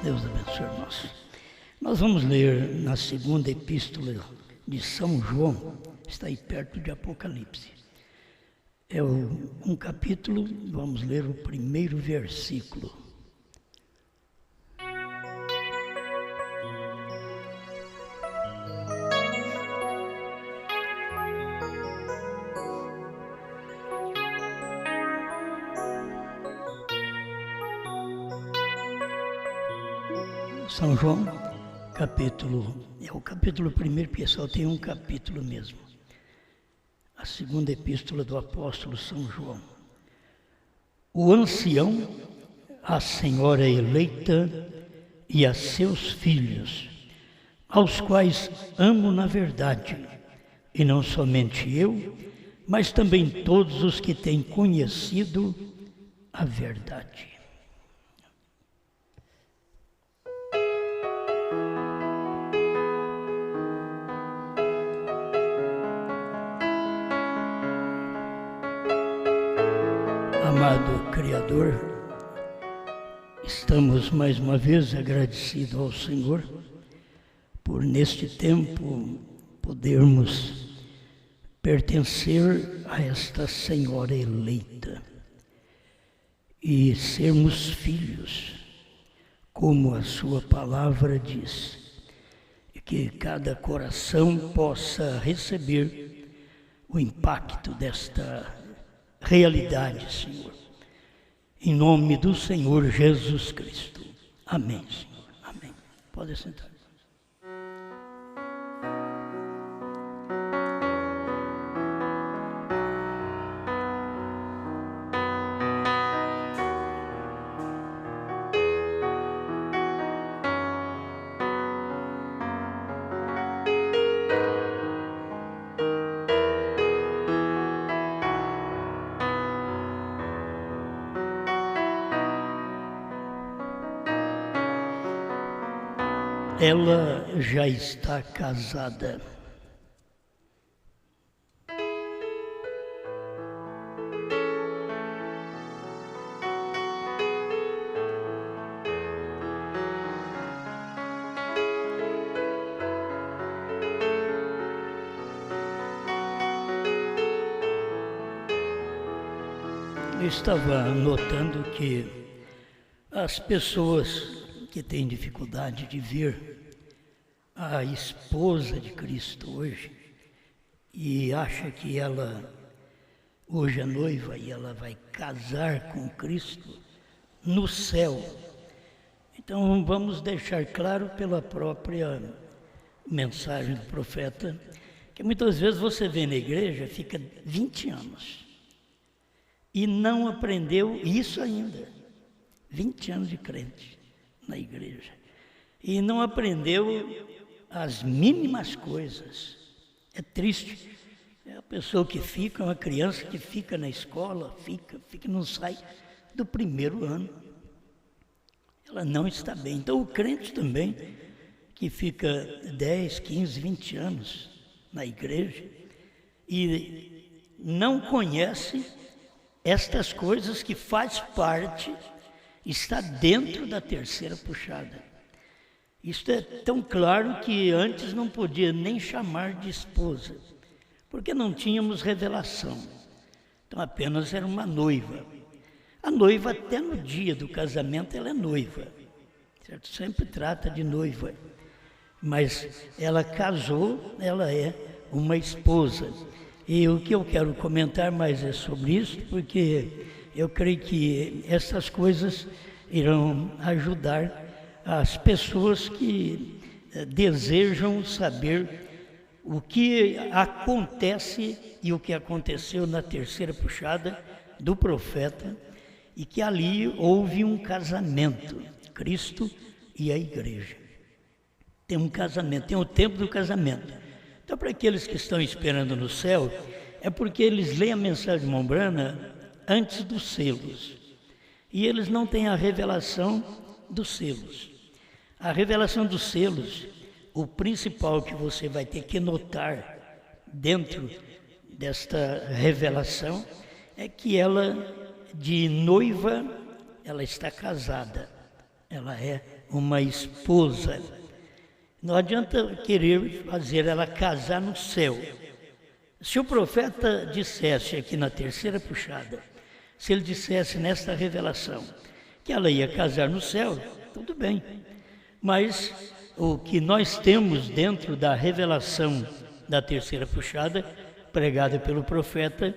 Deus abençoe, irmãos. Nós vamos ler na segunda epístola de São João, está aí perto de Apocalipse. É um capítulo, vamos ler o primeiro versículo. São João, é o capítulo primeiro, porque só tem um capítulo mesmo. A segunda epístola do apóstolo São João. O ancião, a senhora eleita e a seus filhos, aos quais amo na verdade, e não somente eu, mas também todos os que têm conhecido a verdade. Amado Criador, estamos mais uma vez agradecidos ao Senhor por neste tempo podermos pertencer a esta Senhora eleita e sermos filhos, como a sua palavra diz, e que cada coração possa receber o impacto desta realidade, Senhor. Em nome do Senhor Jesus Cristo. Amém, Senhor. Amém. Pode sentar. Ela já está casada. Eu estava notando que as pessoas que têm dificuldade de ver a esposa de Cristo hoje e acha que ela hoje é noiva e ela vai casar com Cristo no céu. Então vamos deixar claro pela própria mensagem do profeta que muitas vezes você vê na igreja, fica 20 anos e não aprendeu isso ainda. 20 anos de crente na igreja e não aprendeu as mínimas coisas. É triste. É a pessoa que fica, uma criança que fica na escola, fica, não sai do primeiro ano. Ela não está bem. Então o crente também, que fica 10, 15, 20 anos na igreja e não conhece estas coisas que faz parte, está dentro da terceira puxada. Isto é tão claro que antes não podia nem chamar de esposa, porque não tínhamos revelação. Então apenas era uma noiva. A noiva até no dia do casamento ela é noiva, certo? Sempre trata de noiva. Mas ela casou, ela é uma esposa. E o que eu quero comentar mais é sobre isso, porque eu creio que essas coisas irão ajudar as pessoas que desejam saber o que acontece e o que aconteceu na terceira puxada do profeta, e que ali houve um casamento, Cristo e a igreja. Tem um casamento, tem o tempo do casamento. Então, para aqueles que estão esperando no céu, é porque eles leem a mensagem de Mombrana antes dos selos. E eles não têm a revelação dos selos. A revelação dos selos, o principal que você vai ter que notar dentro desta revelação é que ela, de noiva, ela está casada. Ela é uma esposa. Não adianta querer fazer ela casar no céu. Se o profeta dissesse aqui na terceira puxada, se ele dissesse nesta revelação que ela ia casar no céu, tudo bem. Mas o que nós temos dentro da revelação da terceira puxada, pregada pelo profeta,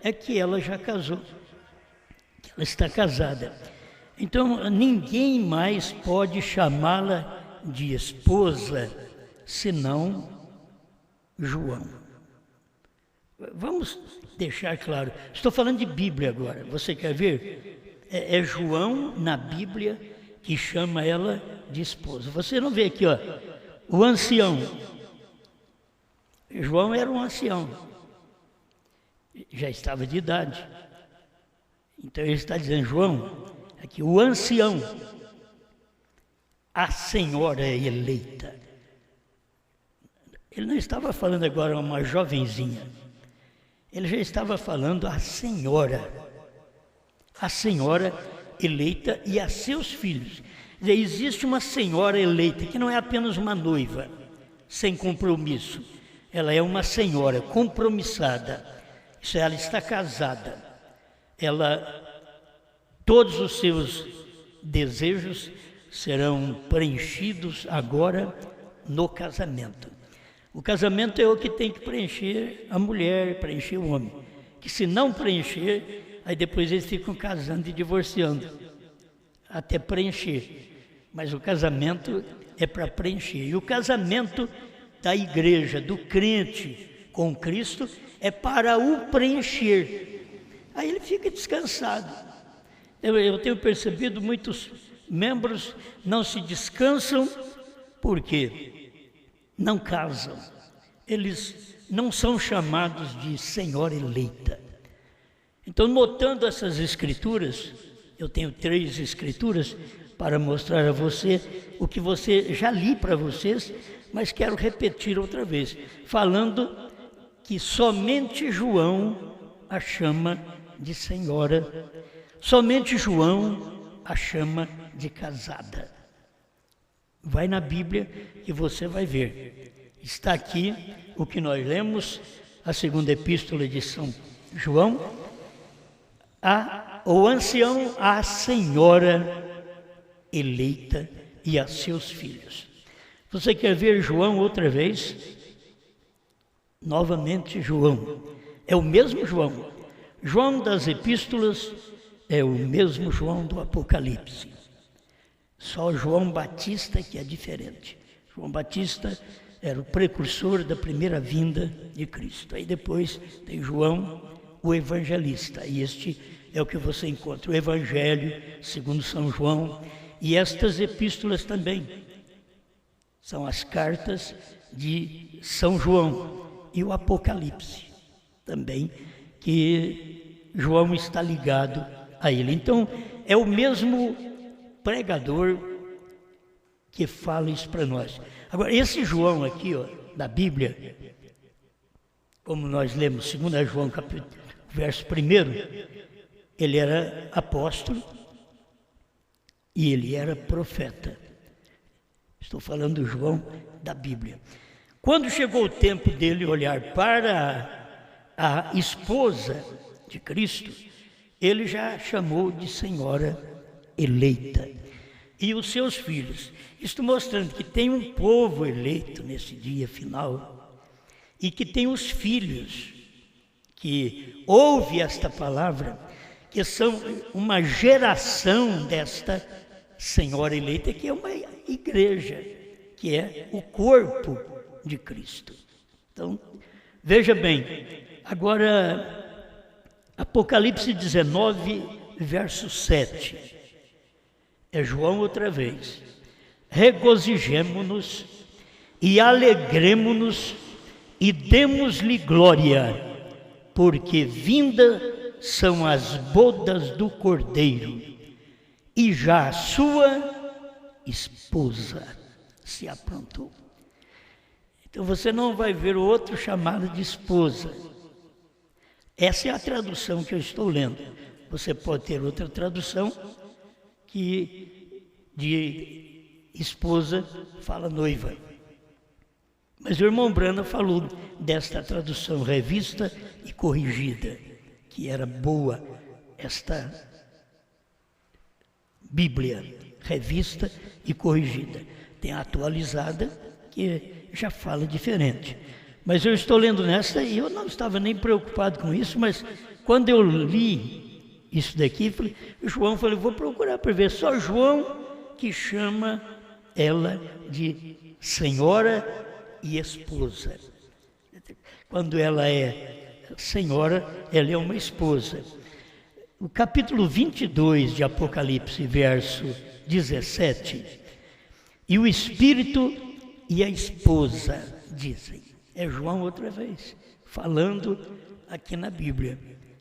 é que ela já casou, que ela está casada. Então, ninguém mais pode chamá-la de esposa, senão João. Vamos deixar claro, estou falando de Bíblia agora, você quer ver? É João na Bíblia que chama ela de esposa. Você não vê aqui, ó, o ancião. João era um ancião, já estava de idade. Então ele está dizendo, João, aqui o ancião, a senhora eleita. Ele não estava falando agora uma jovenzinha, ele já estava falando a senhora eleita e a seus filhos. Quer dizer, existe uma senhora eleita que não é apenas uma noiva sem compromisso, ela é uma senhora compromissada. Isso é, ela está casada. Todos os seus desejos serão preenchidos agora no casamento. O casamento é o que tem que preencher a mulher, preencher o homem. Que se não preencher, aí depois eles ficam casando e divorciando, até preencher. Mas o casamento é para preencher. E o casamento da igreja, do crente com Cristo, é para o preencher. Aí ele fica descansado. Eu tenho percebido muitos membros não se descansam porque não casam. Eles não são chamados de senhora eleita. Então, notando essas escrituras, eu tenho 3 escrituras para mostrar a você o que você já li para vocês, mas quero repetir outra vez, falando que somente João a chama de senhora, somente João a chama de casada. Vai na Bíblia que você vai ver. Está aqui o que nós lemos, a segunda epístola de São João, o ancião, a senhora eleita e a seus filhos. Você quer ver João outra vez? Novamente João. É o mesmo João. João das epístolas é o mesmo João do Apocalipse. Só João Batista que é diferente. João Batista era o precursor da primeira vinda de Cristo. Aí depois tem João, o evangelista. E este é o que você encontra, o Evangelho segundo São João. E estas epístolas também são as cartas de São João. E o Apocalipse também, que João está ligado a ele. Então, é o mesmo pregador que fala isso para nós. Agora, esse João aqui, ó, da Bíblia, como nós lemos, 2 João, capítulo, verso 1, ele era apóstolo e ele era profeta. Estou falando do João da Bíblia. Quando chegou o tempo dele olhar para a esposa de Cristo, ele já chamou de senhora eleita. E os seus filhos. Isto mostrando que tem um povo eleito nesse dia final e que tem os filhos que ouve esta palavra, que são uma geração desta senhora eleita, que é uma igreja, que é o corpo de Cristo. Então, veja bem, agora, Apocalipse 19, verso 7. É João outra vez. Regozijemo-nos e alegremo-nos e demos-lhe glória, porque vinda são as bodas do Cordeiro, e já a sua esposa se aprontou. Então você não vai ver o outro chamado de esposa. Essa é a tradução que eu estou lendo. Você pode ter outra tradução que de esposa fala noiva. Mas o irmão Brana falou desta tradução revista e corrigida, que era boa esta Bíblia, revista e corrigida. Tem a atualizada, que já fala diferente. Mas eu estou lendo nesta e eu não estava nem preocupado com isso, mas quando eu li isso daqui, falei, vou procurar para ver. Só João que chama ela de senhora e esposa. Quando ela é senhora, ela é uma esposa. O capítulo 22 de Apocalipse, verso 17, e o Espírito e a esposa dizem. É João outra vez, falando aqui na Bíblia.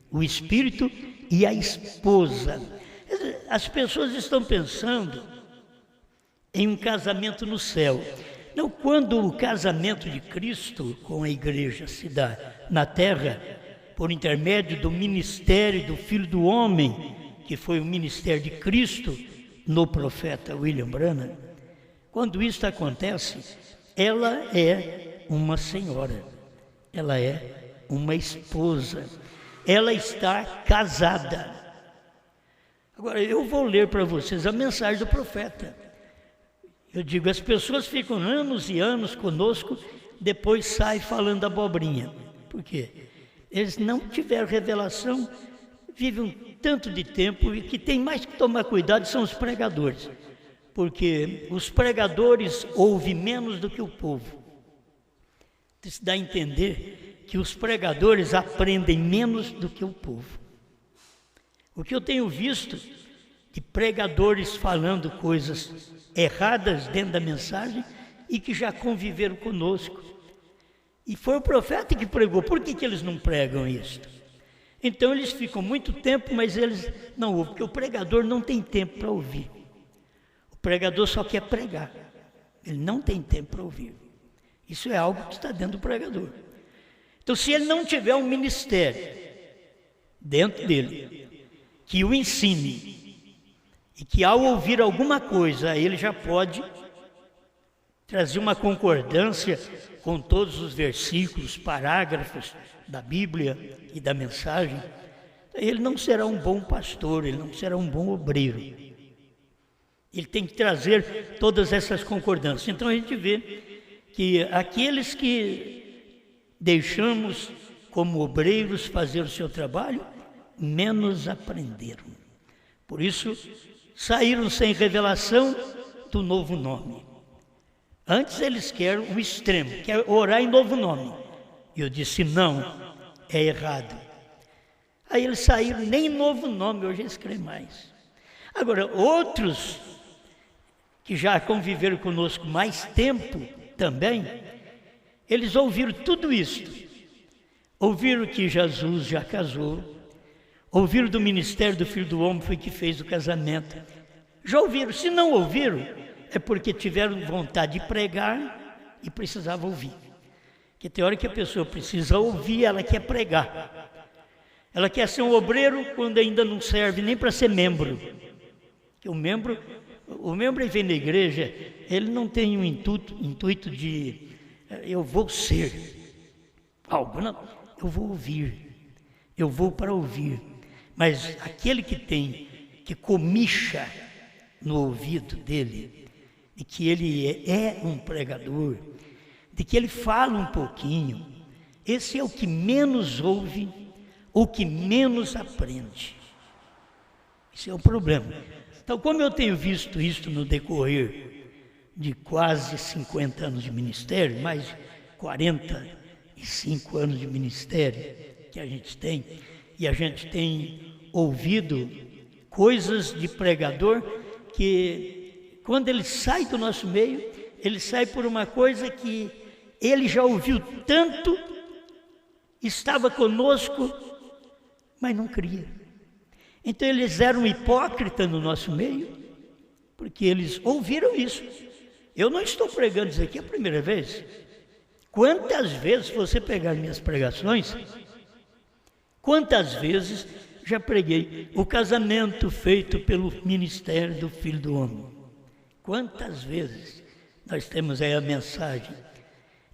O Espírito e a esposa. As pessoas estão pensando em um casamento no céu. Não, quando o casamento de Cristo com a igreja se dá na terra, por intermédio do ministério do Filho do Homem, que foi o ministério de Cristo no profeta William Branham, quando isso acontece, ela é uma senhora, ela é uma esposa, ela está casada. Agora, eu vou ler para vocês a mensagem do profeta. Eu digo, as pessoas ficam anos e anos conosco, depois saem falando abobrinha. Por quê? Eles não tiveram revelação, vivem um tanto de tempo, e que tem mais que tomar cuidado são os pregadores. Porque os pregadores ouvem menos do que o povo. Isso dá a entender que os pregadores aprendem menos do que o povo. O que eu tenho visto de pregadores falando coisas erradas dentro da mensagem e que já conviveram conosco. E foi o profeta que pregou. Por que eles não pregam isso? Então eles ficam muito tempo, mas eles não ouvem, porque o pregador não tem tempo para ouvir. O pregador só quer pregar. Ele não tem tempo para ouvir. Isso é algo que está dentro do pregador. Então, se ele não tiver um ministério dentro dele, que o ensine, e que ao ouvir alguma coisa, ele já pode trazer uma concordância com todos os versículos, parágrafos da Bíblia e da mensagem, ele não será um bom pastor, ele não será um bom obreiro. Ele tem que trazer todas essas concordâncias. Então a gente vê que aqueles que deixamos como obreiros fazer o seu trabalho, menos aprenderam. Por isso, saíram sem revelação do novo nome. Antes eles querem o extremo, quer orar em novo nome. E eu disse, não, é errado. Aí eles saíram, nem novo nome, hoje eles querem mais. Agora, outros que já conviveram conosco mais tempo também, eles ouviram tudo isso. Ouviram que Jesus já casou, ouviram do ministério do Filho do Homem, foi que fez o casamento. Já ouviram, se não ouviram, é porque tiveram vontade de pregar e precisavam ouvir. Porque tem hora que a pessoa precisa ouvir, ela quer pregar. Ela quer ser um obreiro quando ainda não serve nem para ser membro. Porque o membro que vem na igreja, ele não tem um intuito de eu vou ser algo, não, eu vou ouvir, eu vou para ouvir. Mas aquele que comicha no ouvido dele, de que ele é um pregador, de que ele fala um pouquinho, esse é o que menos ouve, ou que menos aprende. Esse é o problema. Então, como eu tenho visto isso no decorrer de quase 50 anos de ministério, mais 45 anos de ministério que a gente tem, e a gente tem ouvido coisas de pregador que, quando ele sai do nosso meio, ele sai por uma coisa que ele já ouviu tanto, estava conosco, mas não cria. Então eles eram hipócritas no nosso meio, porque eles ouviram isso. Eu não estou pregando isso aqui a primeira vez. Quantas vezes você pegar minhas pregações, quantas vezes já preguei o casamento feito pelo ministério do Filho do Homem. Quantas vezes nós temos aí a mensagem?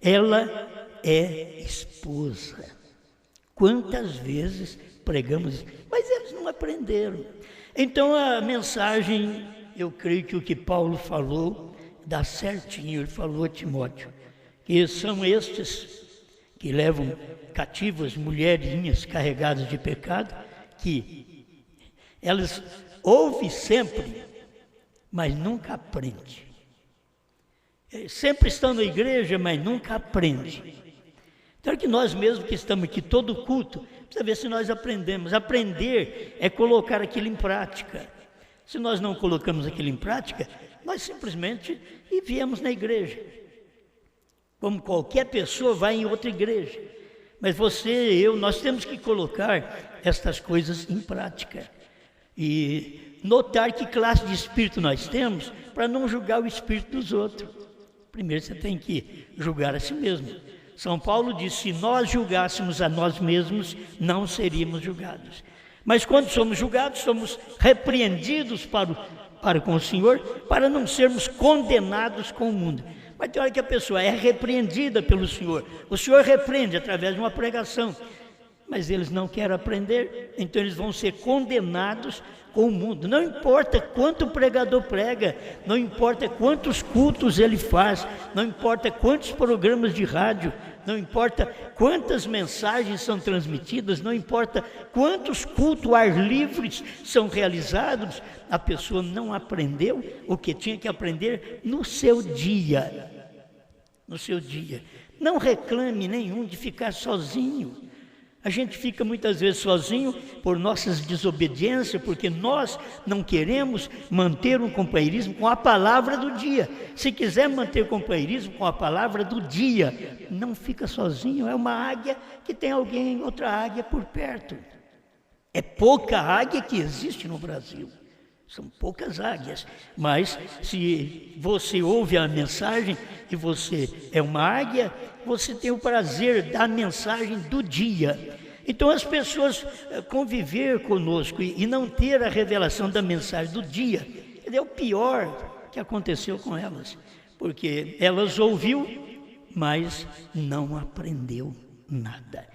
Ela é esposa. Quantas vezes pregamos isso? Mas eles não aprenderam. Então a mensagem, eu creio que o que Paulo falou dá certinho. Ele falou a Timóteo, que são estes que levam cativas mulherinhas carregadas de pecado, que elas ouvem sempre, mas nunca aprendem. Sempre estão na igreja, mas nunca aprendem. Então é que nós mesmos que estamos aqui todo culto, precisa ver se nós aprendemos. Aprender é colocar aquilo em prática. Se nós não colocamos aquilo em prática, nós simplesmente viemos na igreja. Como qualquer pessoa vai em outra igreja. Mas você e eu, nós temos que colocar estas coisas em prática. E notar que classe de espírito nós temos para não julgar o espírito dos outros. Primeiro você tem que julgar a si mesmo. São Paulo diz, se nós julgássemos a nós mesmos, não seríamos julgados. Mas quando somos julgados, somos repreendidos para com o Senhor, para não sermos condenados com o mundo. Mas tem hora que a pessoa é repreendida pelo Senhor. O Senhor repreende através de uma pregação. Mas eles não querem aprender, então eles vão ser condenados com o mundo. Não importa quanto o pregador prega, não importa quantos cultos ele faz, não importa quantos programas de rádio, não importa quantas mensagens são transmitidas, não importa quantos cultos ao ar livres são realizados, a pessoa não aprendeu o que tinha que aprender no seu dia. No seu dia. Não reclame nenhum de ficar sozinho. A gente fica muitas vezes sozinho por nossas desobediências, porque nós não queremos manter um companheirismo com a palavra do dia. Se quiser manter companheirismo com a palavra do dia, não fica sozinho. É uma águia que tem alguém, outra águia por perto. É pouca águia que existe no Brasil. São poucas águias, mas se você ouve a mensagem e você é uma águia, você tem o prazer da mensagem do dia. Então as pessoas conviver conosco e não ter a revelação da mensagem do dia, é o pior que aconteceu com elas, porque elas ouviu, mas não aprendeu nada.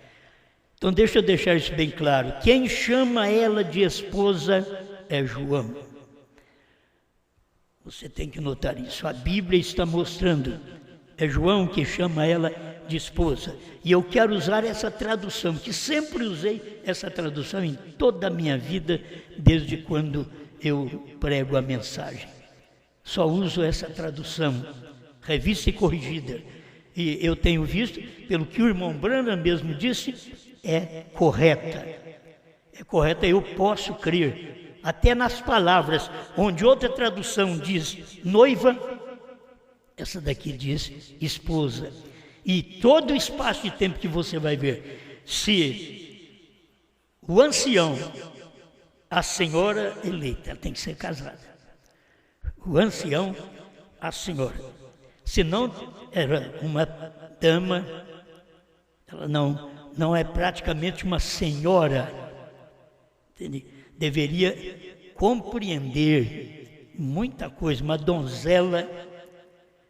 Então deixa eu deixar isso bem claro, quem chama ela de esposa é João. Você tem que notar isso, a Bíblia está mostrando, é João que chama ela de esposa. E eu quero usar essa tradução, que sempre usei essa tradução em toda a minha vida, desde quando eu prego a mensagem. Só uso essa tradução, revista e corrigida. E eu tenho visto, pelo que o irmão Branham mesmo disse, é correta. É correta, eu posso crer. Até nas palavras, onde outra tradução diz noiva, essa daqui diz esposa. E todo o espaço de tempo que você vai ver, se o ancião, a senhora eleita, ela tem que ser casada. O ancião, a senhora. Se não era uma dama, ela não é praticamente uma senhora, entende? Deveria compreender muita coisa, uma donzela,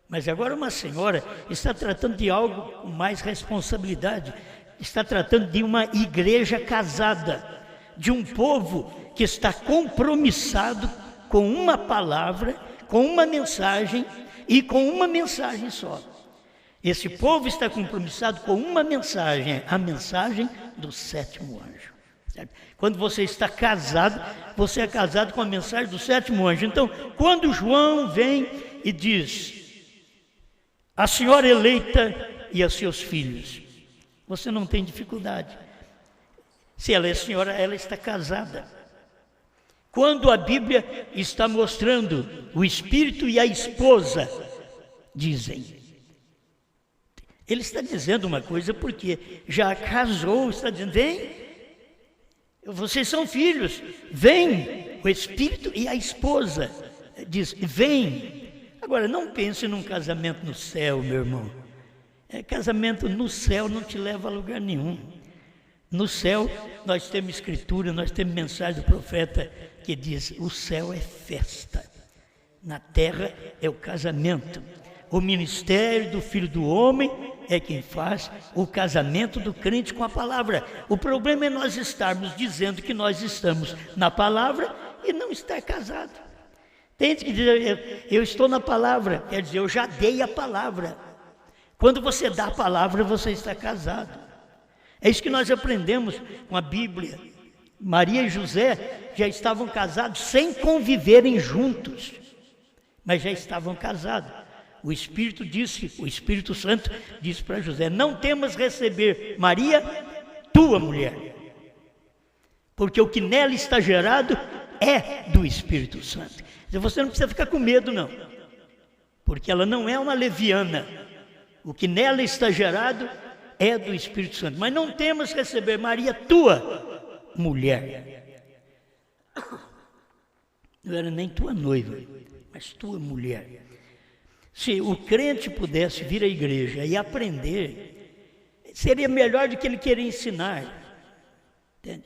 mas agora uma senhora está tratando de algo com mais responsabilidade, está tratando de uma igreja casada, de um povo que está compromissado com uma palavra, com uma mensagem e com uma mensagem só. Esse povo está compromissado com uma mensagem, a mensagem do sétimo anjo. Quando você está casado, você é casado com a mensagem do sétimo anjo. Então, quando João vem e diz, a senhora eleita e a seus filhos, você não tem dificuldade. Se ela é senhora, ela está casada. Quando a Bíblia está mostrando o espírito e a esposa, dizem, ele está dizendo uma coisa porque já casou, está dizendo, vem. Vocês são filhos, vem o espírito e a esposa, diz, vem. Agora, não pense num casamento no céu, meu irmão. Casamento no céu não te leva a lugar nenhum. No céu, nós temos escritura, nós temos mensagem do profeta que diz, o céu é festa. na terra é o casamento. O ministério do Filho do Homem é quem faz o casamento do crente com a palavra. O problema é nós estarmos dizendo que nós estamos na palavra e não estar casado. Tem que dizer, eu estou na palavra, quer dizer, eu já dei a palavra. Quando você dá a palavra, você está casado. É isso que nós aprendemos com a Bíblia. Maria e José já estavam casados sem conviverem juntos, mas já estavam casados. O Espírito Santo disse para José: não temas receber Maria, tua mulher, porque o que nela está gerado é do Espírito Santo. Você não precisa ficar com medo, não, porque ela não é uma leviana. O que nela está gerado é do Espírito Santo. Mas não temas receber Maria, tua mulher. Não era nem tua noiva, mas tua mulher. Se o crente pudesse vir à igreja e aprender, seria melhor do que ele querer ensinar. Entende?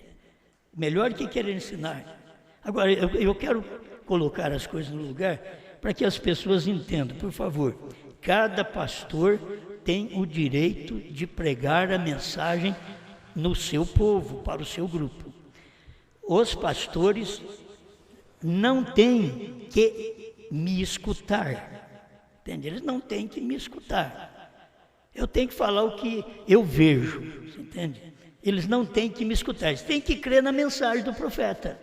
Melhor do que querer ensinar. Agora, eu quero colocar as coisas no lugar para que as pessoas entendam, por favor. Cada pastor tem o direito de pregar a mensagem no seu povo, para o seu grupo. Os pastores não têm que me escutar. Entende? Eles não têm que me escutar. Eu tenho que falar o que eu vejo, entende? Eles não têm que me escutar, eles têm que crer na mensagem do profeta.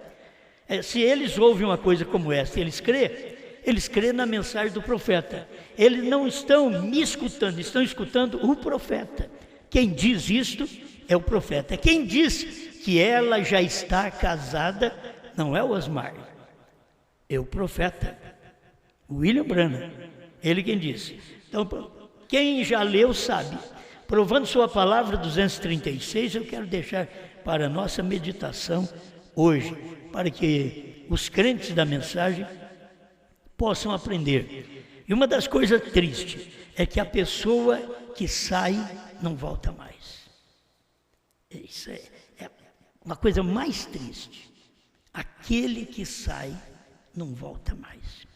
Se eles ouvem uma coisa como essa, eles crêem na mensagem do profeta. Eles não estão me escutando, estão escutando o profeta. Quem diz isto é o profeta. Quem diz que ela já está casada não é o Osmar, é o profeta, o William Branham. Ele quem disse. Então, quem já leu sabe. Provando sua palavra 236, eu quero deixar para a nossa meditação hoje, para que os crentes da mensagem possam aprender. E uma das coisas tristes é que a pessoa que sai não volta mais. Isso é uma coisa mais triste. Aquele que sai não volta mais.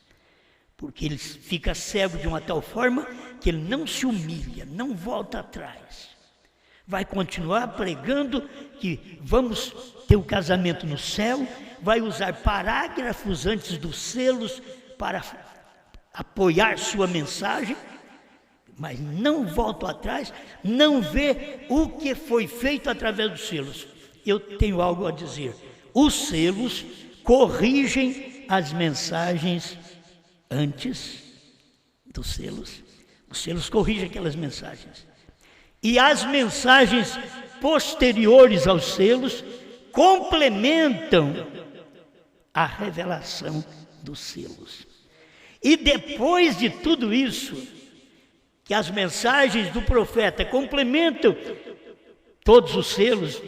Porque ele fica cego de uma tal forma que ele não se humilha, não volta atrás. Vai continuar pregando que vamos ter o casamento no céu, vai usar parágrafos antes dos selos para apoiar sua mensagem, mas não volta atrás, não vê o que foi feito através dos selos. Eu tenho algo a dizer. Os selos corrigem as mensagens antes dos selos. Os selos corrigem aquelas mensagens. E as mensagens posteriores aos selos complementam a revelação dos selos. E depois de tudo isso, que as mensagens do profeta complementam todos os selos,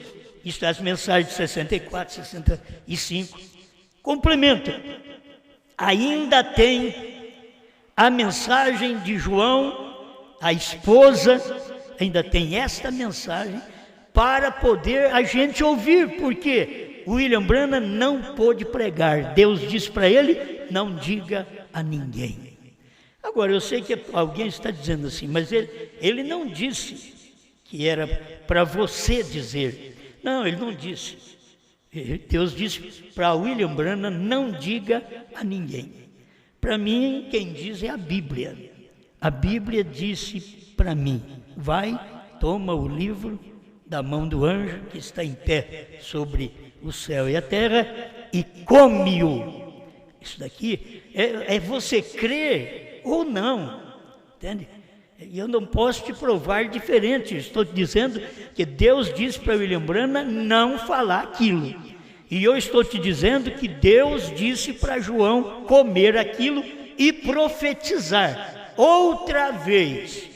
isto é, as mensagens de 64, 65, complementam. Ainda tem a mensagem de João, a esposa, ainda tem esta mensagem para poder a gente ouvir, porque William Branham não pôde pregar. Deus disse para ele: não diga a ninguém. Agora, eu sei que alguém está dizendo assim, mas ele não disse que era para você dizer. Não, ele não disse. Deus disse para William Branham: não diga a ninguém. Para mim, quem diz é a Bíblia. A Bíblia disse para mim: vai, toma o livro da mão do anjo que está em pé sobre o céu e a terra e come-o. Isso daqui é você crer ou não, entende? E eu não posso te provar diferente. Estou te dizendo que Deus disse para William Branham não falar aquilo. E eu estou te dizendo que Deus disse para João comer aquilo e profetizar outra vez.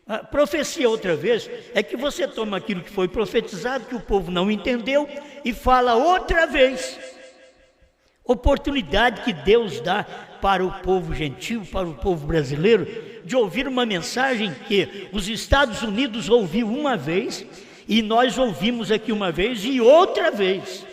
A profecia outra vez é que você toma aquilo que foi profetizado, que o povo não entendeu, e fala outra vez. Oportunidade que Deus dá para o povo gentil, para o povo brasileiro, de ouvir uma mensagem que os Estados Unidos ouviu uma vez, e nós ouvimos aqui uma vez e outra vez.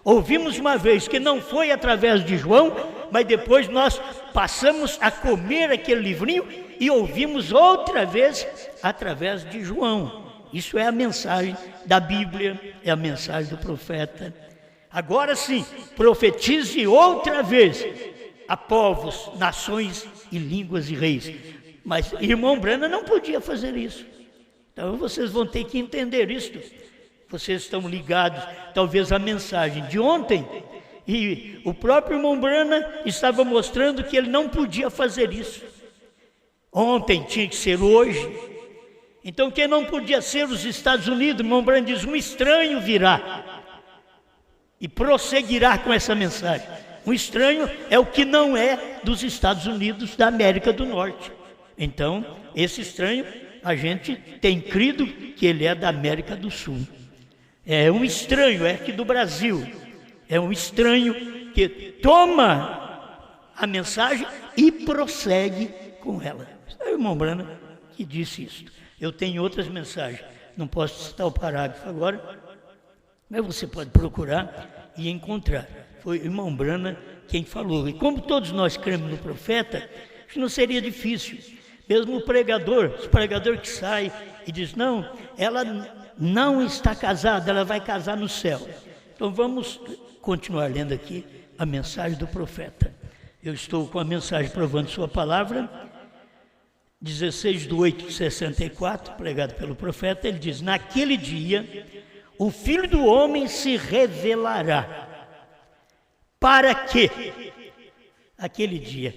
Ouvimos uma vez que não foi através de João, mas depois nós passamos a comer aquele livrinho e ouvimos outra vez através de João. Isso é a mensagem da Bíblia, é a mensagem do profeta. Agora sim, profetize outra vez a povos, nações e línguas e reis. Mas irmão Branham não podia fazer isso. Então vocês vão ter que entender isto. Vocês estão ligados talvez à mensagem de ontem, e o próprio irmão Branham estava mostrando que ele não podia fazer isso. Ontem tinha que ser hoje. Então quem não podia ser os Estados Unidos, o irmão Branham diz, um estranho virá e prosseguirá com essa mensagem. Um estranho é o que não é dos Estados Unidos da América do Norte. Então, esse estranho, a gente tem crido que ele é da América do Sul. É um estranho, é aqui do Brasil. É um estranho que toma a mensagem e prossegue com ela. É o irmão Branham que disse isso. Eu tenho outras mensagens, não posso citar o parágrafo agora, mas você pode procurar e encontrar. Foi o irmão Branham quem falou. E como todos nós cremos no profeta, não seria difícil. Mesmo o pregador que sai e diz, não, ela não está casada, ela vai casar no céu. Então vamos continuar lendo aqui a mensagem do profeta. Eu estou com a mensagem provando sua palavra, 16/8/64, pregado pelo profeta. Ele diz, naquele dia, o Filho do Homem se revelará. Para quê? Aquele dia.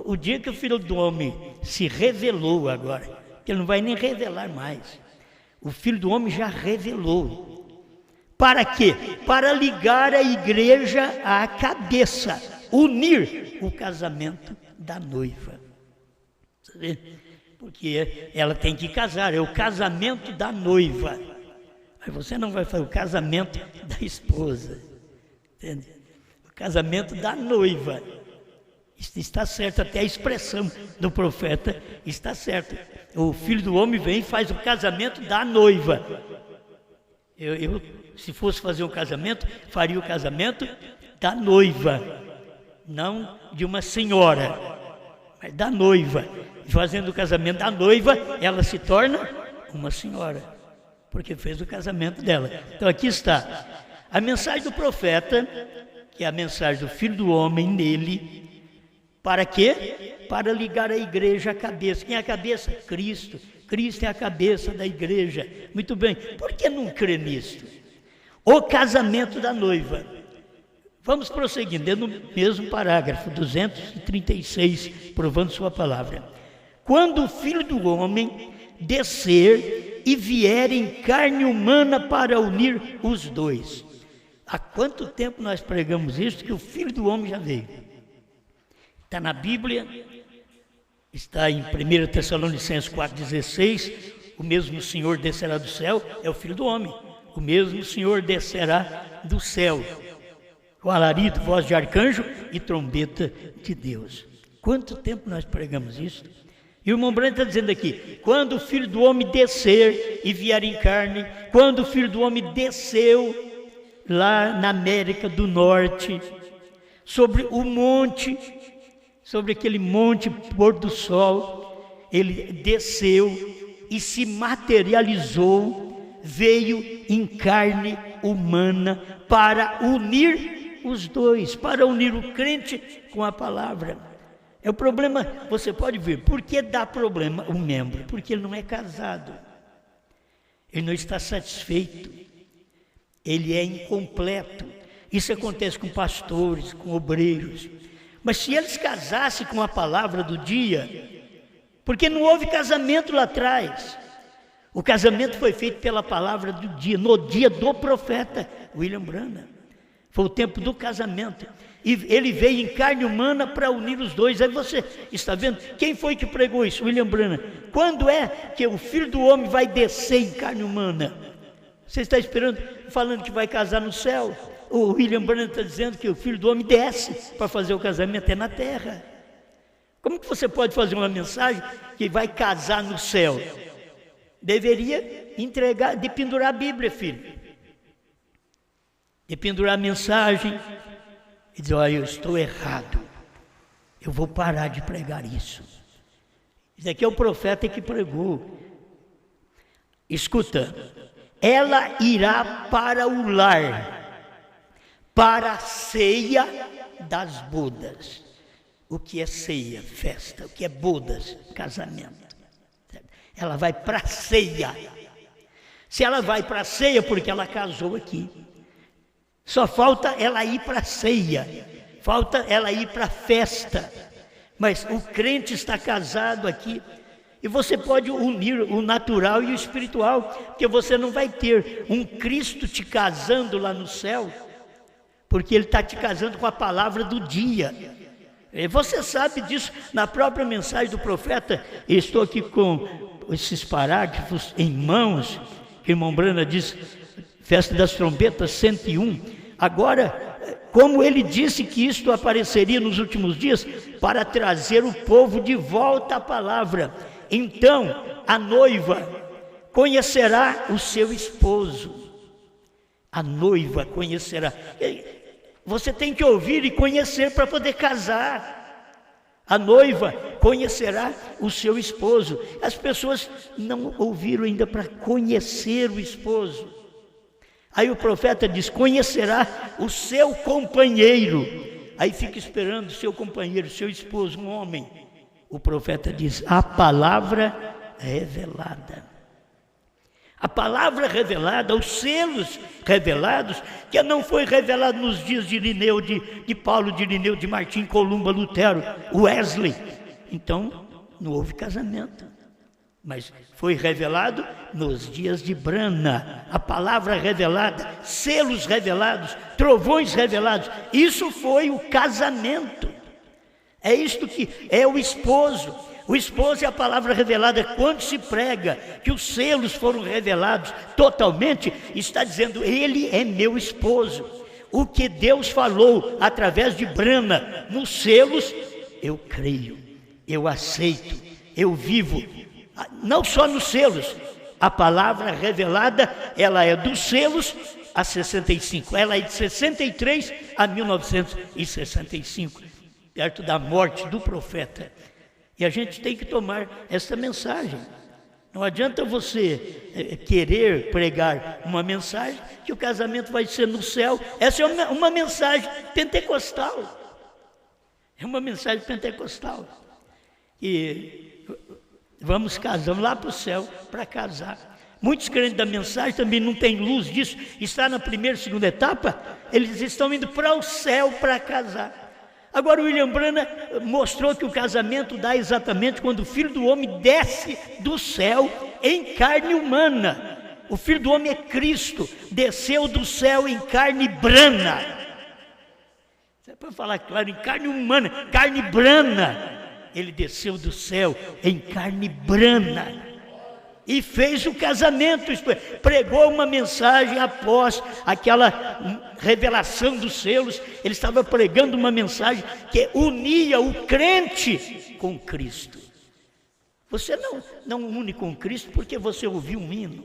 O dia que o Filho do Homem se revelou agora, que ele não vai nem revelar mais. O Filho do Homem já revelou. Para quê? Para ligar a igreja à cabeça, unir o casamento da noiva. Você vê? Porque ela tem que casar, é o casamento da noiva. Mas você não vai fazer o casamento da esposa. Entende? O casamento da noiva. Está certo, até a expressão do profeta está certa. O Filho do Homem vem e faz o casamento da noiva. Eu, se fosse fazer um casamento, faria o casamento da noiva, não de uma senhora, mas da noiva. Fazendo o casamento da noiva, ela se torna uma senhora, porque fez o casamento dela. Então aqui está a mensagem do profeta, que é a mensagem do Filho do Homem nele. Para quê? Para ligar a igreja à cabeça. Quem é a cabeça? Cristo. Cristo é a cabeça da igreja. Muito bem. Por que não crê nisto? O casamento da noiva. Vamos prosseguindo, dentro do mesmo parágrafo, 236, provando sua palavra. Quando o Filho do Homem descer e vier em carne humana para unir os dois. Há quanto tempo nós pregamos isso, que o Filho do Homem já veio? Está na Bíblia, está em 1 Tessalonicenses 4,16, o mesmo Senhor descerá do céu, é o Filho do Homem. O mesmo Senhor descerá do céu, com alarido, voz de arcanjo e trombeta de Deus. Quanto tempo nós pregamos isso? E o irmão Branham está dizendo aqui, quando o Filho do Homem descer e vier em carne, quando o Filho do Homem desceu lá na América do Norte, sobre o monte, sobre aquele monte pôr do sol, ele desceu e se materializou, veio em carne humana para unir os dois, para unir o crente com a palavra. É o problema, você pode ver, por que dá problema o membro? Porque ele não é casado, ele não está satisfeito, ele é incompleto. Isso acontece com pastores, com obreiros. Mas se eles casassem com a palavra do dia, porque não houve casamento lá atrás. O casamento foi feito pela palavra do dia, no dia do profeta William Branham. Foi o tempo do casamento. E ele veio em carne humana para unir os dois. Aí você está vendo? Quem foi que pregou isso? William Branham. Quando é que o Filho do Homem vai descer em carne humana? Você está esperando, falando que vai casar no céu? O William Branham está dizendo que o Filho do Homem desce para fazer o casamento é na terra. Como que você pode fazer uma mensagem que vai casar no céu? Deveria entregar, de pendurar a Bíblia, filho. de pendurar a mensagem e dizer: olha, eu estou errado, eu vou parar de pregar isso. Isso aqui é o profeta que pregou. Escuta, ela irá para o lar, para a ceia das bodas. O que é ceia? Festa. O que é bodas? Casamento. Ela vai para a ceia. Se ela vai para a ceia, porque ela casou aqui. Só falta ela ir para a ceia. Falta ela ir para a festa. Mas o crente está casado aqui. E você pode unir o natural e o espiritual, porque você não vai ter um Cristo te casando lá no céu, porque Ele está te casando com a palavra do dia. E você sabe disso na própria mensagem do profeta. Eu estou aqui com esses parágrafos em mãos, que o irmão Brana diz, Festa das Trombetas 101. Agora, como ele disse que isto apareceria nos últimos dias, para trazer o povo de volta à palavra. Então, a noiva conhecerá o seu esposo. A noiva conhecerá. Você tem que ouvir e conhecer para poder casar. A noiva conhecerá o seu esposo. As pessoas não ouviram ainda para conhecer o esposo. Aí o profeta diz: conhecerá o seu companheiro. Aí fica esperando o seu companheiro, seu esposo, um homem. O profeta diz: a palavra revelada. A palavra revelada, os selos revelados, que não foi revelado nos dias de Irineu, de Paulo, de Irineu, de Martim, Columba, Lutero, Wesley. Então, não houve casamento. Mas foi revelado nos dias de Brana. A palavra revelada, selos revelados, trovões revelados. Isso foi o casamento. É isto que é o esposo. O esposo é a palavra revelada. Quando se prega que os selos foram revelados totalmente, está dizendo: ele é meu esposo. O que Deus falou através de Brana nos selos, eu creio, eu aceito, eu vivo. Não só nos selos, a palavra revelada, ela é dos selos a 65, ela é de 63 a 1965, perto da morte do profeta. E a gente tem que tomar essa mensagem. Não adianta você querer pregar uma mensagem que o casamento vai ser no céu. Essa é uma mensagem pentecostal. É uma mensagem pentecostal. E vamos lá para o céu para casar. Muitos crentes da mensagem também não têm luz disso. Está na primeira e segunda etapa, eles estão indo para o céu para casar. Agora o William Brana mostrou que o casamento dá exatamente quando o Filho do Homem desce do céu em carne humana. O Filho do Homem é Cristo, desceu do céu em carne brana. Você pode falar claro, em carne humana, carne brana. Ele desceu do céu em carne brana e fez o casamento, pregou uma mensagem após aquela revelação dos selos. Ele estava pregando uma mensagem que unia o crente com Cristo. Você não une com Cristo porque você ouviu um hino.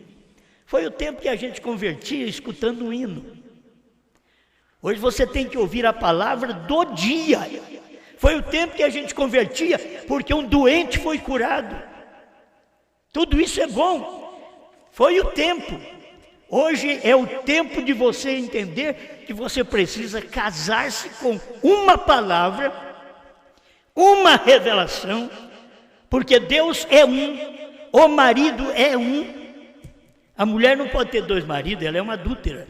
Foi o tempo que a gente convertia escutando um hino. Hoje você tem que ouvir a palavra do dia. Foi o tempo que a gente convertia porque um doente foi curado. Tudo isso é bom. Foi o tempo. Hoje é o tempo de você entender que você precisa casar-se com uma palavra, uma revelação, porque Deus é um, o marido é um. A mulher não pode ter dois maridos, ela é uma adúltera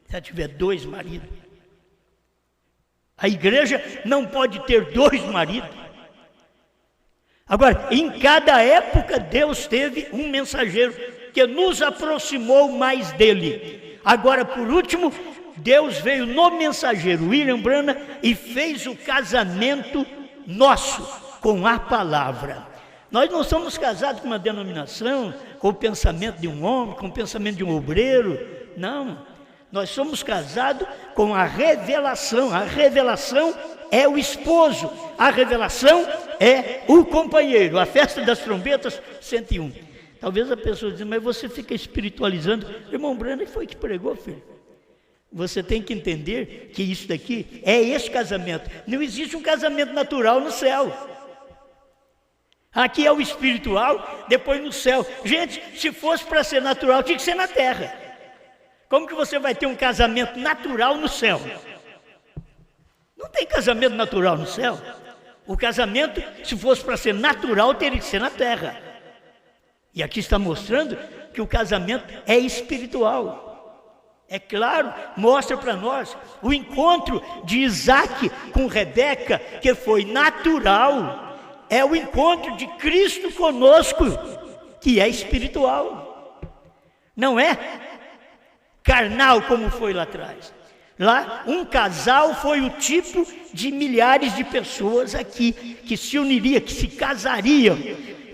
se ela tiver dois maridos. A igreja não pode ter dois maridos. Agora, em cada época, Deus teve um mensageiro que nos aproximou mais dele. Agora, por último, Deus veio no mensageiro William Brana e fez o casamento nosso com a palavra. Nós não somos casados com uma denominação, com o pensamento de um homem, com o pensamento de um obreiro. Não, nós somos casados com a revelação. A revelação é o esposo, a revelação é o companheiro. A Festa das Trombetas 101. Talvez a pessoa diga: mas você fica espiritualizando. Irmão Brana foi que pregou, filho. Você tem que entender que isso daqui é esse casamento. Não existe um casamento natural no céu. Aqui é o espiritual, depois no céu. Gente, se fosse para ser natural, tinha que ser na terra. Como que você vai ter um casamento natural no céu? Não tem casamento natural no céu. O casamento, se fosse para ser natural, teria que ser na terra. E aqui está mostrando que o casamento é espiritual. É claro, mostra para nós o encontro de Isaac com Rebeca, que foi natural. É o encontro de Cristo conosco, que é espiritual. Não é carnal como foi lá atrás. Lá, um casal foi o tipo de milhares de pessoas aqui que se uniria, que se casariam.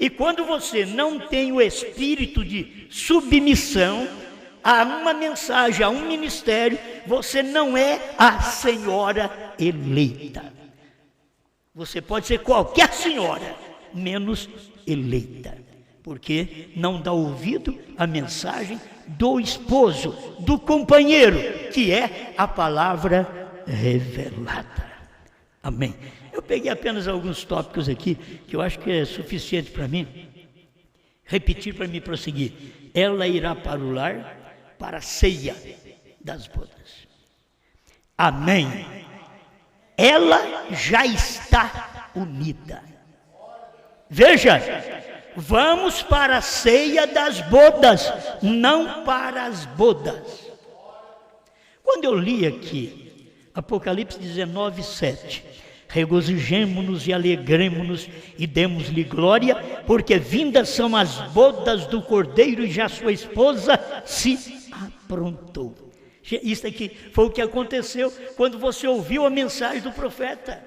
E quando você não tem o espírito de submissão a uma mensagem, a um ministério, você não é a senhora eleita. Você pode ser qualquer senhora, menos eleita, porque não dá ouvido à mensagem do esposo, do companheiro, que é a palavra revelada. Amém. Eu peguei apenas alguns tópicos aqui, que eu acho que é suficiente para mim, repetir para me prosseguir. Ela irá para o lar, para a ceia das bodas. Amém. Ela já está unida. Veja, vamos para a ceia das bodas, não para as bodas. Quando eu li aqui, Apocalipse 19, 7, regozijemo-nos e alegremo-nos e demos-lhe glória, porque vindas são as bodas do Cordeiro e já sua esposa se aprontou. Isso aqui foi o que aconteceu quando você ouviu a mensagem do profeta.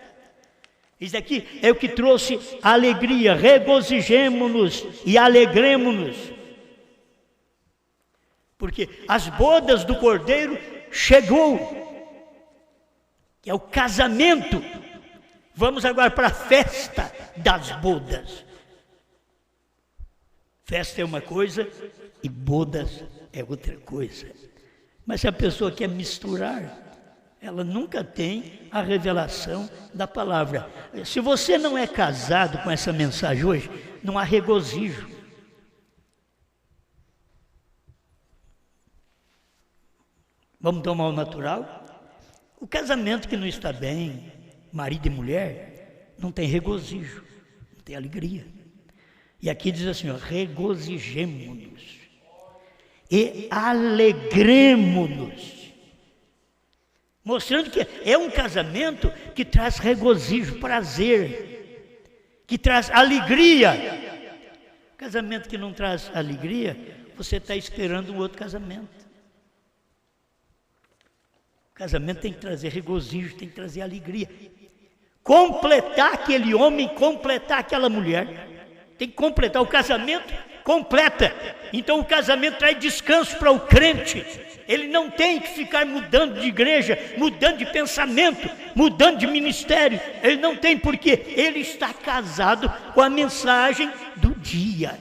Isso aqui é o que trouxe alegria, regozijemo-nos e alegremo-nos. Porque as bodas do Cordeiro chegou, que é o casamento. Vamos agora para a festa das bodas. Festa é uma coisa e bodas é outra coisa. Mas se a pessoa quer misturar, ela nunca tem a revelação da palavra. Se você não é casado com essa mensagem hoje, não há regozijo. Vamos tomar o natural? O casamento que não está bem, marido e mulher, não tem regozijo, não tem alegria. E aqui diz assim, ó, regozijemo-nos e alegremo-nos, mostrando que é um casamento que traz regozijo, prazer, que traz alegria. Casamento que não traz alegria, você está esperando um outro casamento. O casamento tem que trazer regozijo, tem que trazer alegria, completar aquele homem, completar aquela mulher, tem que completar o casamento. Completa. Então o casamento traz descanso para o crente. Ele não tem que ficar mudando de igreja, mudando de pensamento, mudando de ministério. Ele não tem, porque ele está casado com a mensagem do dia.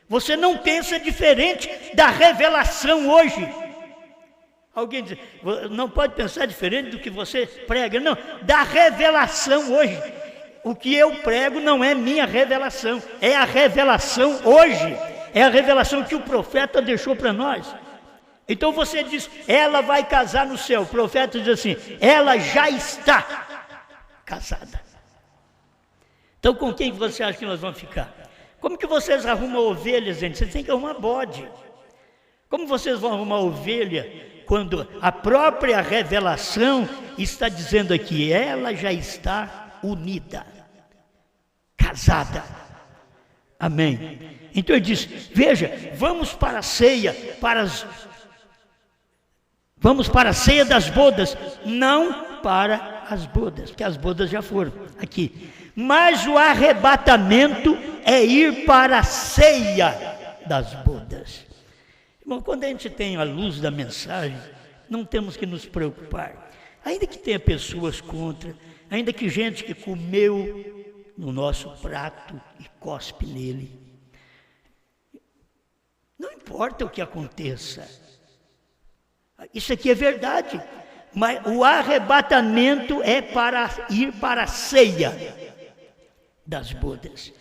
Você não pensa diferente da revelação hoje. Alguém diz, não pode pensar diferente do que você prega. Não, da revelação hoje. O que eu prego não é minha revelação, é a revelação hoje, é a revelação que o profeta deixou para nós. Então você diz, ela vai casar no céu. O profeta diz assim, ela já está casada. Então com quem você acha que nós vamos ficar? Como que vocês arrumam ovelhas, gente? Vocês têm que arrumar bode. Como vocês vão arrumar ovelha quando a própria revelação está dizendo aqui, ela já está unida, casada. Amém. Então ele diz, veja, vamos para a ceia, vamos para a ceia das bodas, não para as bodas, porque as bodas já foram aqui. Mas o arrebatamento é ir para a ceia das bodas. Irmão, quando a gente tem a luz da mensagem, não temos que nos preocupar. Ainda que tenha pessoas contra, ainda que gente que comeu no nosso prato e cospe nele. Não importa o que aconteça. Isso aqui é verdade. Mas o arrebatamento é para ir para a ceia das bodas.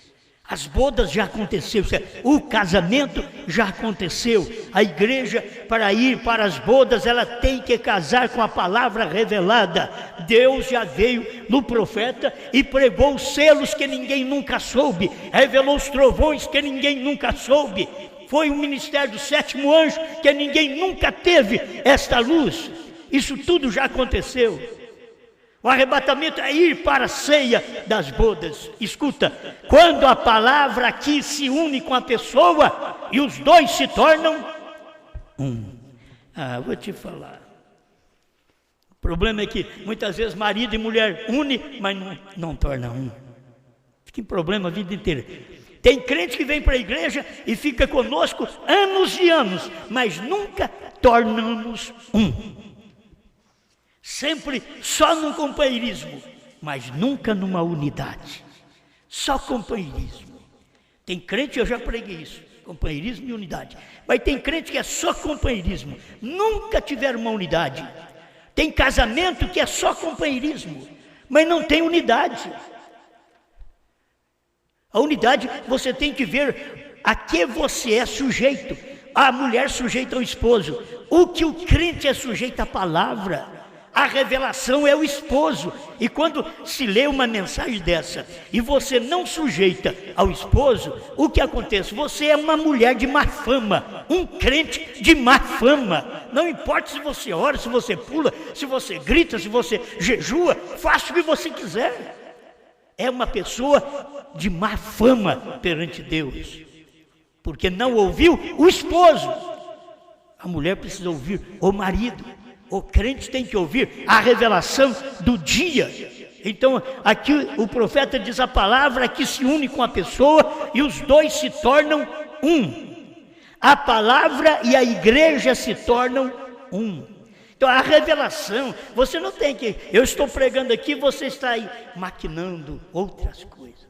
As bodas já aconteceu, o casamento já aconteceu. A igreja, para ir para as bodas, ela tem que casar com a palavra revelada. Deus já veio no profeta e pregou os selos que ninguém nunca soube, revelou os trovões que ninguém nunca soube. Foi o ministério do sétimo anjo que ninguém nunca teve esta luz. Isso tudo já aconteceu. O arrebatamento é ir para a ceia das bodas. Escuta, quando a palavra aqui se une com a pessoa e os dois se tornam um. Vou te falar. O problema é que muitas vezes marido e mulher une, mas não torna um. Fica em problema a vida inteira. Tem crente que vem para a igreja e fica conosco anos e anos, mas nunca tornamos um. Sempre só num companheirismo, mas nunca numa unidade. Só companheirismo. Tem crente, eu já preguei isso, companheirismo e unidade. Mas tem crente que é só companheirismo, nunca tiveram uma unidade. Tem casamento que é só companheirismo, mas não tem unidade. A unidade, você tem que ver a que você é sujeito. A mulher sujeita ao esposo. O que o crente é sujeito à palavra. A revelação é o esposo. E quando se lê uma mensagem dessa e você não sujeita ao esposo, o que acontece? Você é uma mulher de má fama, um crente de má fama. Não importa se você ora, se você pula, se você grita, se você jejua, faça o que você quiser. É uma pessoa de má fama perante Deus, porque não ouviu o esposo. A mulher precisa ouvir o marido. O crente tem que ouvir a revelação do dia. Então, aqui o profeta diz a palavra que se une com a pessoa e os dois se tornam um. A palavra e a igreja se tornam um. Então, a revelação, você não tem que... Eu estou pregando aqui, você está aí maquinando outras coisas.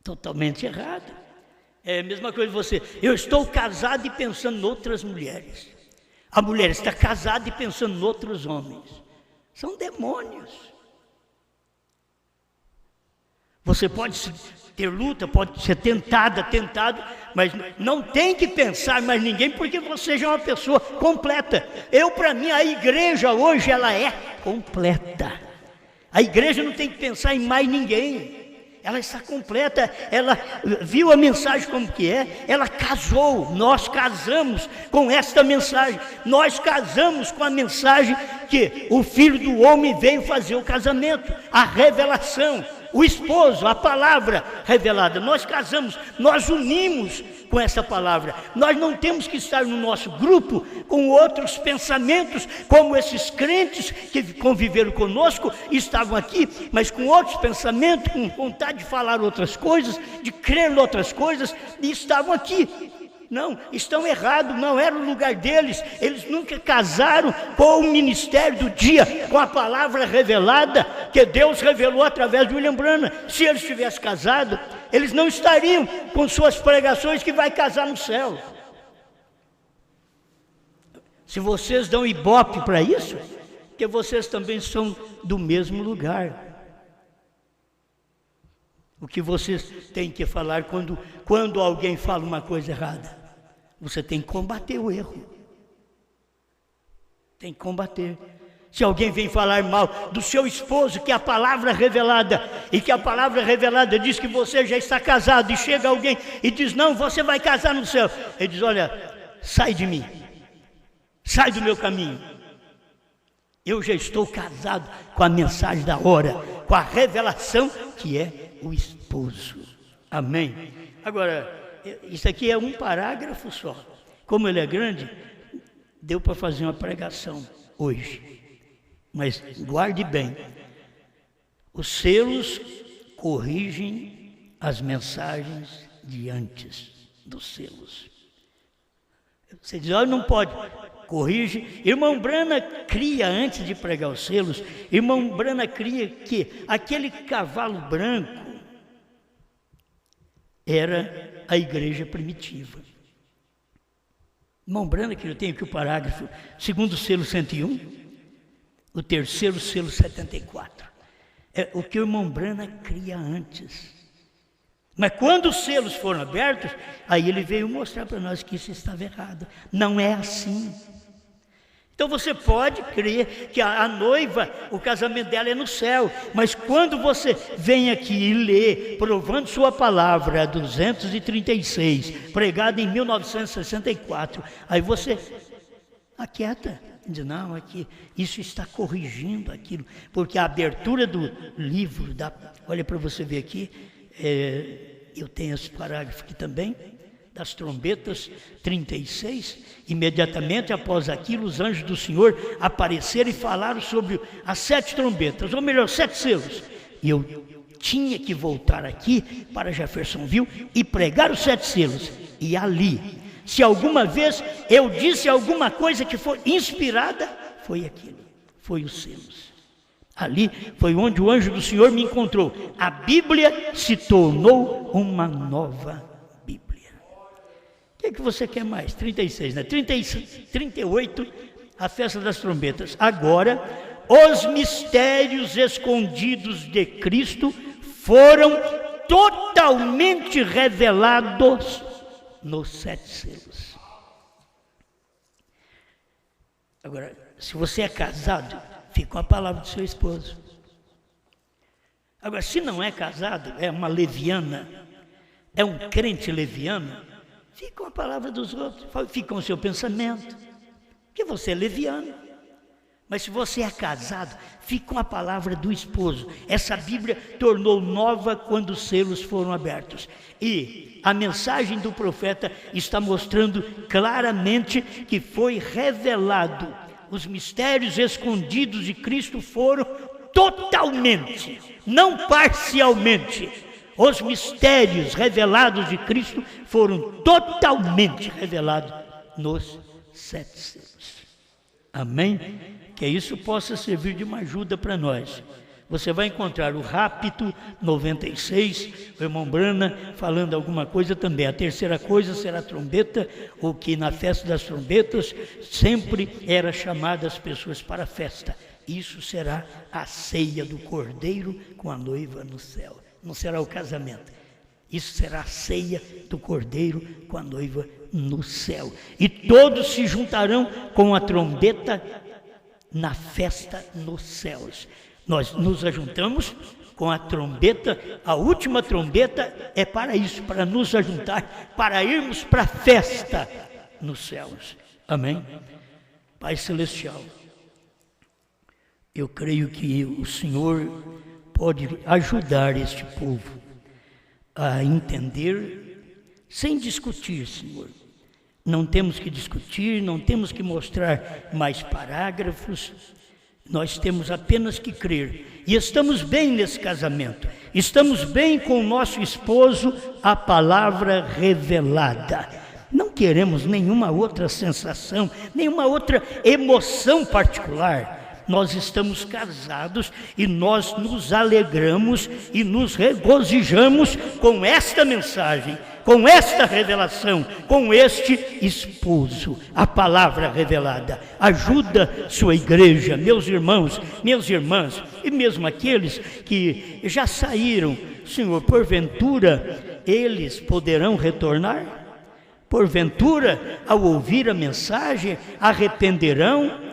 Totalmente errado. É a mesma coisa que você, eu estou casado e pensando em outras mulheres. A mulher está casada e pensando em outros homens. São demônios. Você pode ter luta, pode ser tentado, mas não tem que pensar mais ninguém, porque você já é uma pessoa completa. Para mim, a igreja hoje, ela é completa. A igreja não tem que pensar em mais ninguém. Ela está completa, ela viu a mensagem como que é, ela casou, nós casamos com esta mensagem, nós casamos com a mensagem que o Filho do Homem veio fazer o casamento, a revelação, o esposo, a palavra revelada. Nós casamos, nós unimos com essa palavra. Nós não temos que estar no nosso grupo com outros pensamentos, como esses crentes que conviveram conosco, estavam aqui, mas com outros pensamentos, com vontade de falar outras coisas, de crer em outras coisas, e estavam aqui. Não, estão errados, não era o lugar deles. Eles nunca casaram com o ministério do dia, com a palavra revelada que Deus revelou através de William Branham. Se eles tivessem casado, eles não estariam com suas pregações que vai casar no céu. Se vocês dão ibope para isso, que vocês também são do mesmo lugar. O que vocês têm que falar quando alguém fala uma coisa errada? Você tem que combater o erro. Tem que combater. Se alguém vem falar mal do seu esposo, que é a palavra revelada, e que a palavra revelada diz que você já está casado, e chega alguém e diz, não, você vai casar no céu. Ele diz, olha, sai de mim, sai do meu caminho. Eu já estou casado com a mensagem da hora, com a revelação que é o esposo. Amém? Agora, isso aqui é um parágrafo só. Como ele é grande, deu para fazer uma pregação hoje. Mas guarde bem, os selos corrigem as mensagens de antes dos selos. Você diz, olha, não pode. Corrige. Irmão Branham cria, antes de pregar os selos, irmão Branham cria que aquele cavalo branco era a igreja primitiva. Irmão Brana, que eu tenho aqui o parágrafo, segundo selo 101, o terceiro selo 74. É o que o irmão Brana cria antes. Mas quando os selos foram abertos, aí ele veio mostrar para nós que isso estava errado. Não é assim. Então você pode crer que a noiva, o casamento dela é no céu, mas quando você vem aqui e lê, provando sua palavra, 236, pregada em 1964, aí você aquieta, diz, não, aqui, isso está corrigindo aquilo, porque a abertura do livro, olha para você ver aqui, eu tenho esse parágrafo aqui também, das trombetas 36, imediatamente após aquilo, os anjos do Senhor apareceram e falaram sobre as 7 trombetas, ou melhor, 7 selos. E eu tinha que voltar aqui para Jeffersonville e pregar os 7 selos. E ali, se alguma vez eu disse alguma coisa que foi inspirada, foi aquilo, foi os selos. Ali foi onde o anjo do Senhor me encontrou. A Bíblia se tornou uma nova Bíblia. O que você quer mais? 36, né? 38, a festa das trombetas. Agora, os mistérios escondidos de Cristo foram totalmente revelados nos 7 selos. Agora, se você é casado, fica com a palavra do seu esposo. Agora, se não é casado, é uma leviana, é um crente leviano, fica com a palavra dos outros, fica com o seu pensamento, porque você é leviano. Mas se você é casado, fica com a palavra do esposo. Essa Bíblia tornou nova quando os selos foram abertos. E a mensagem do profeta está mostrando claramente que foi revelado. Os mistérios escondidos de Cristo foram totalmente, não parcialmente. Os mistérios revelados de Cristo foram totalmente revelados nos 7 selos. Amém? Que isso possa servir de uma ajuda para nós. Você vai encontrar o Rápito 96, o irmão Brana falando alguma coisa também. A terceira coisa será a trombeta, o que na festa das trombetas sempre era chamada as pessoas para a festa. Isso será a ceia do Cordeiro com a noiva no céu. Não será o casamento. Isso será a ceia do Cordeiro com a noiva no céu. E todos se juntarão com a trombeta na festa nos céus. Nós nos ajuntamos com a trombeta, a última trombeta é para isso, para nos ajuntar, para irmos para a festa nos céus. Amém? Pai Celestial, eu creio que o Senhor pode ajudar este povo a entender sem discutir, Senhor. Não temos que discutir, não temos que mostrar mais parágrafos, nós temos apenas que crer. E estamos bem nesse casamento, estamos bem com o nosso esposo, a palavra revelada. Não queremos nenhuma outra sensação, nenhuma outra emoção particular. Nós estamos casados e nós nos alegramos e nos regozijamos com esta mensagem, com esta revelação, com este esposo, a palavra revelada. Ajuda sua igreja, meus irmãos, minhas irmãs, e mesmo aqueles que já saíram, Senhor, porventura eles poderão retornar? Porventura, ao ouvir a mensagem, arrependerão?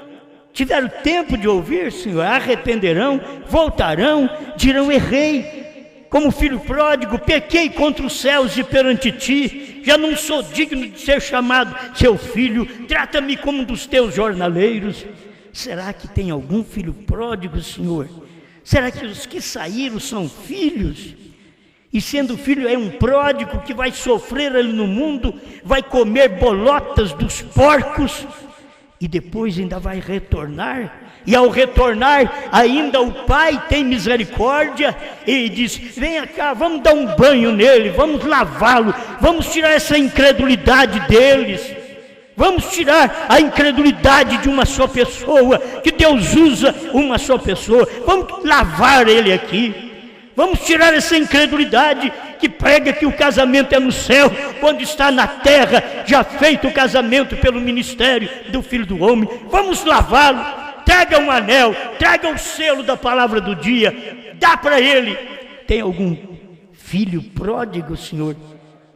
Tiveram tempo de ouvir, Senhor, arrependerão, voltarão, dirão, errei, como filho pródigo, pequei contra os céus e perante ti, já não sou digno de ser chamado seu filho, trata-me como um dos teus jornaleiros. Será que tem algum filho pródigo, Senhor? Será que os que saíram são filhos? E sendo filho é um pródigo que vai sofrer ali no mundo, vai comer bolotas dos porcos, e depois ainda vai retornar, e ao retornar ainda o pai tem misericórdia e diz, venha cá, vamos dar um banho nele, vamos lavá-lo, vamos tirar essa incredulidade deles, vamos tirar a incredulidade de uma só pessoa, que Deus usa uma só pessoa, vamos lavar ele aqui, vamos tirar essa incredulidade que prega que o casamento é no céu, quando está na terra, já feito o casamento pelo ministério do Filho do Homem. Vamos lavá-lo, traga um anel, traga o selo da palavra do dia, dá para ele. Tem algum filho pródigo, Senhor?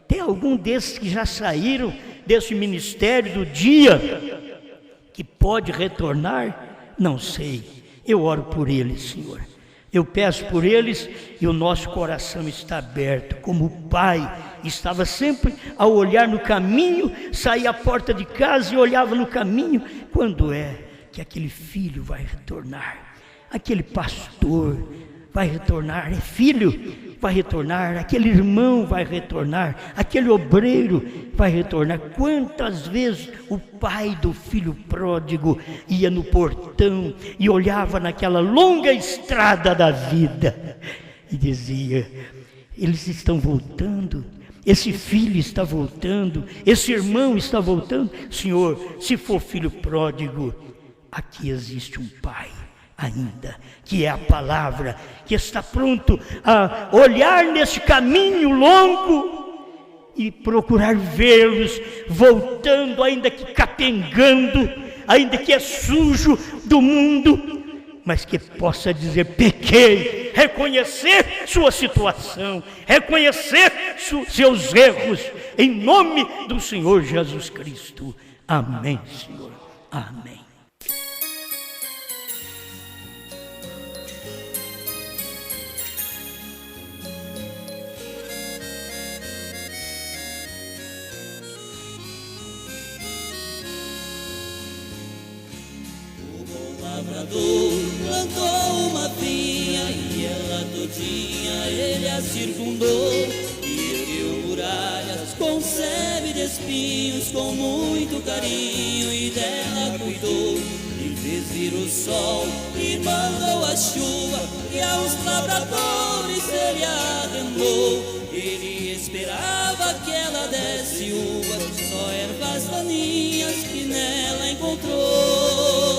Tem algum desses que já saíram desse ministério do dia, que pode retornar? Não sei, eu oro por eles, Senhor. Eu peço por eles e o nosso coração está aberto, como o pai estava sempre a olhar no caminho, saía à porta de casa e olhava no caminho, quando é que aquele filho vai retornar, aquele pastor vai retornar, é filho, vai retornar, aquele irmão vai retornar, aquele obreiro vai retornar. Quantas vezes o pai do filho pródigo ia no portão e olhava naquela longa estrada da vida e dizia: eles estão voltando, esse filho está voltando, esse irmão está voltando. Senhor, se for filho pródigo, aqui existe um pai ainda, que é a palavra, que está pronto a olhar nesse caminho longo e procurar vê-los voltando, ainda que capengando, ainda que é sujo do mundo, mas que possa dizer: pequei, reconhecer sua situação, reconhecer seus erros, em nome do Senhor Jesus Cristo. Amém, Senhor. Amém. Plantou uma vinha e ela todinha ele a circundou, e ergueu muralhas com sebe de espinhos, com muito carinho, e dela cuidou, e fez vir o sol e mandou a chuva, e aos lavradores ele arrendou. Ele esperava que ela desse uvas, só ervas daninhas que nela encontrou.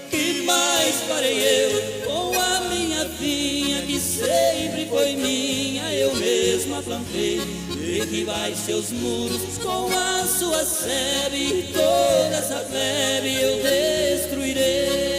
Que mais farei eu com a minha vinha, que sempre foi minha, eu mesma plantei? Derribai seus muros com a sua sebe, e toda essa plebe eu destruirei.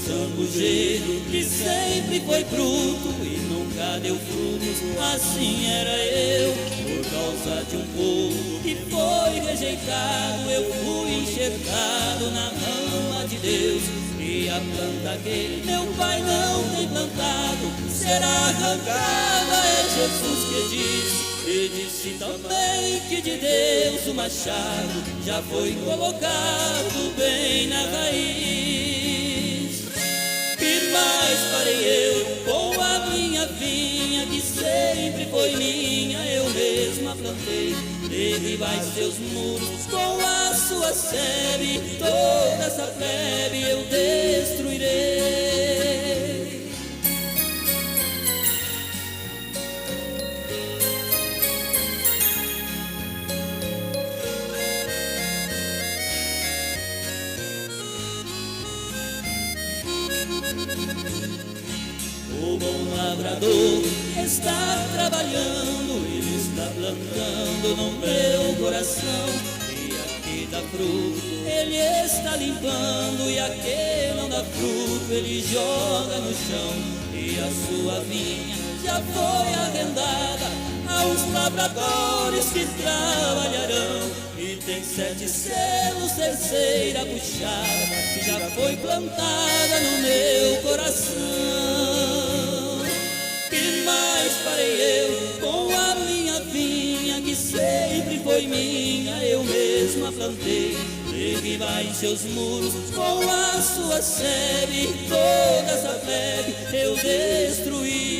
Zambujeiro que sempre foi fruto e nunca deu frutos, assim era eu. Por causa de um povo que foi rejeitado, eu fui enxertado na rama de Deus. E a planta que meu pai não tem plantado será arrancada, é Jesus que disse. E disse também que de Deus o machado já foi colocado bem na raiz. Que mais farei eu com a minha vinha, que sempre foi minha, eu mesma plantei? Derribai seus muros com a sua sebe, toda essa plebe eu destruirei. O bom lavrador está trabalhando, ele está plantando no meu coração. E aqui dá fruto, ele está limpando, e aquele não dá fruto, ele joga no chão. E a sua vinha já foi arrendada aos lavradores que trabalharão. E tem 7 selos, terceira puxada, que já foi plantada no meu coração. Que mais farei eu com a minha vinha, que sempre foi minha, eu mesma plantei? Derribai seus muros com a sua sebe, toda essa plebe eu destruí.